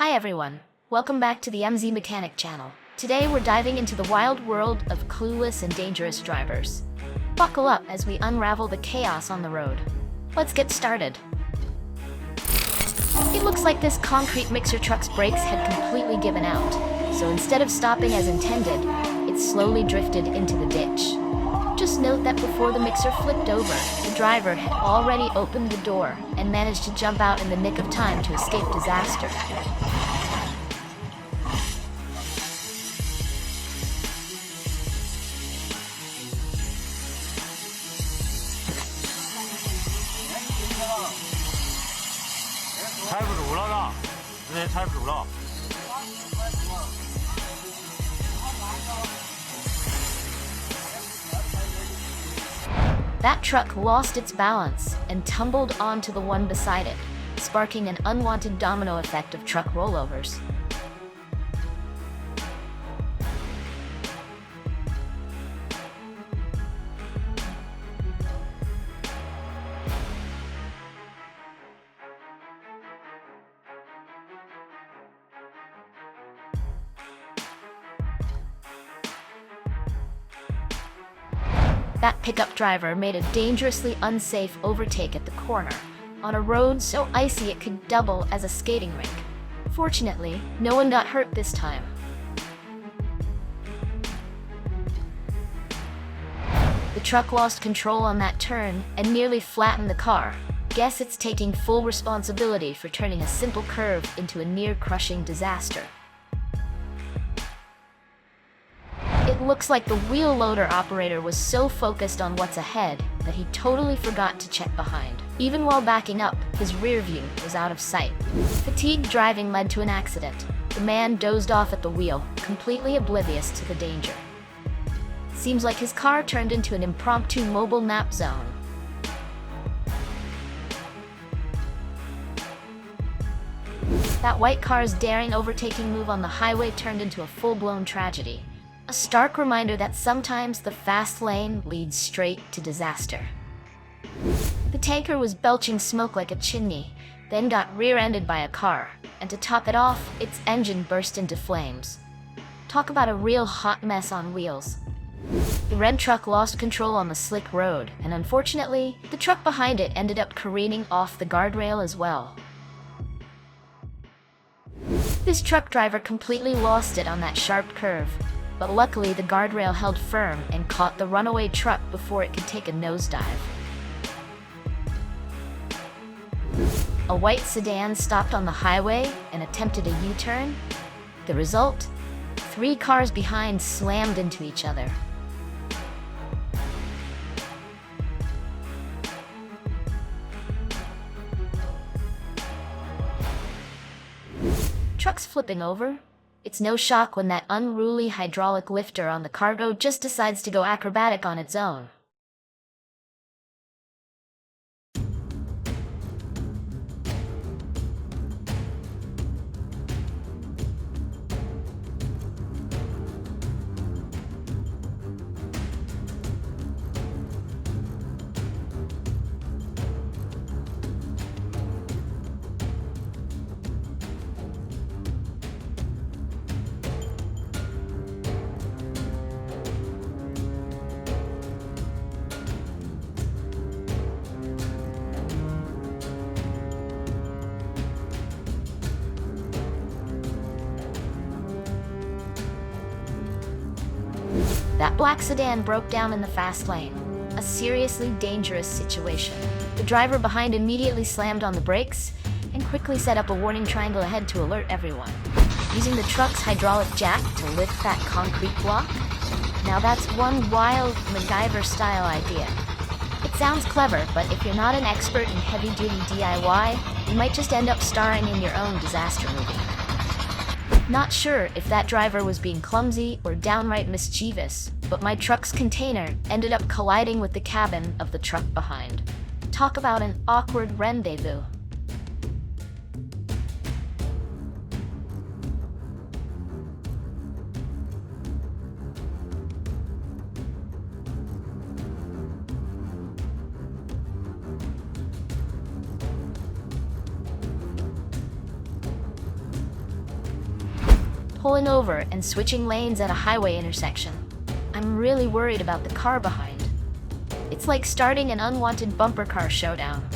Hi everyone, welcome back to the MZ Mechanic channel. Today we're diving into the wild world of clueless and dangerous drivers. Buckle up as we unravel the chaos on the road. Let's get started. It looks like this concrete mixer truck's brakes had completely given out, so instead of stopping as intended, it slowly drifted into the ditch. Just note that before the mixer flipped over, the driver had already opened the door and managed to jump out in the nick of time to escape disaster. 차입으로 올라가. 네, 차입으로 올라가. That truck lost its balance and tumbled onto the one beside it, sparking an unwanted domino effect of truck rollovers. That pickup driver made a dangerously unsafe overtake at the corner, on a road so icy it could double as a skating rink. Fortunately, no one got hurt this time. The truck lost control on that turn and nearly flattened the car. Guess it's taking full responsibility for turning a simple curve into a near-crushing disaster. It looks like the wheel loader operator was so focused on what's ahead that he totally forgot to check behind. Even while backing up, his rear view was out of sight. Fatigued driving led to an accident. The man dozed off at the wheel, completely oblivious to the danger. Seems like his car turned into an impromptu mobile nap zone. That white car's daring overtaking move on the highway turned into a full-blown tragedy. A stark reminder that sometimes the fast lane leads straight to disaster. The tanker was belching smoke like a chimney, then got rear-ended by a car, and to top it off, its engine burst into flames. Talk about a real hot mess on wheels. The red truck lost control on the slick road, and unfortunately, the truck behind it ended up careening off the guardrail as well. This truck driver completely lost it on that sharp curve. But luckily the guardrail held firm and caught the runaway truck before it could take a nosedive. A white sedan stopped on the highway and attempted a U-turn. The result? 3 cars behind slammed into each other. Trucks flipping over? It's no shock when that unruly hydraulic lifter on the cargo just decides to go acrobatic on its own. That black sedan broke down in the fast lane. A seriously dangerous situation. The driver behind immediately slammed on the brakes and quickly set up a warning triangle ahead to alert everyone. Using the truck's hydraulic jack to lift that concrete block? Now that's one wild MacGyver-style idea. It sounds clever, but if you're not an expert in heavy-duty DIY, you might just end up starring in your own disaster movie. Not sure if that driver was being clumsy or downright mischievous, but my truck's container ended up colliding with the cabin of the truck behind. Talk about an awkward rendezvous. pulling over and switching lanes at a highway intersection. I'm really worried about the car behind. It's like starting an unwanted bumper car showdown.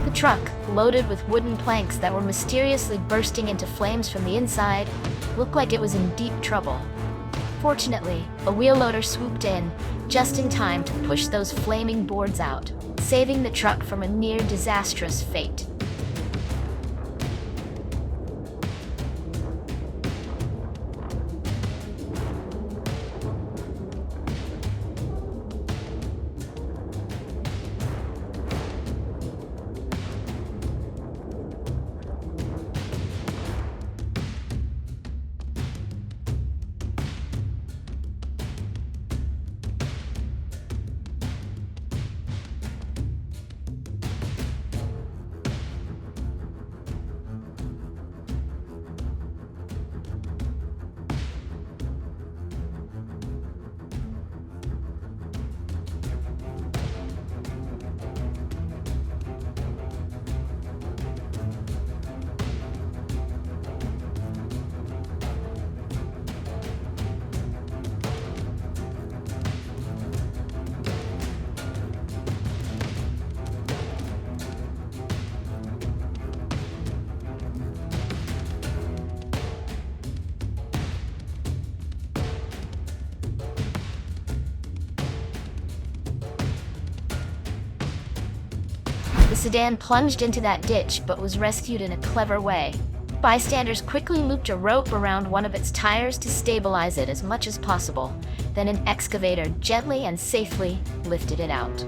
The truck, loaded with wooden planks that were mysteriously bursting into flames from the inside, looked like it was in deep trouble. Fortunately, a wheel loader swooped in, just in time to push those flaming boards out, saving the truck from a near disastrous fate. The sedan plunged into that ditch but was rescued in a clever way. Bystanders quickly looped a rope around one of its tires to stabilize it as much as possible. Then an excavator gently and safely lifted it out.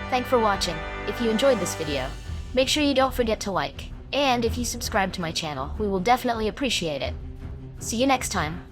Thanks for watching. If you enjoyed this video, make sure you don't forget to like. And if you subscribe to my channel, we will definitely appreciate it. See you next time.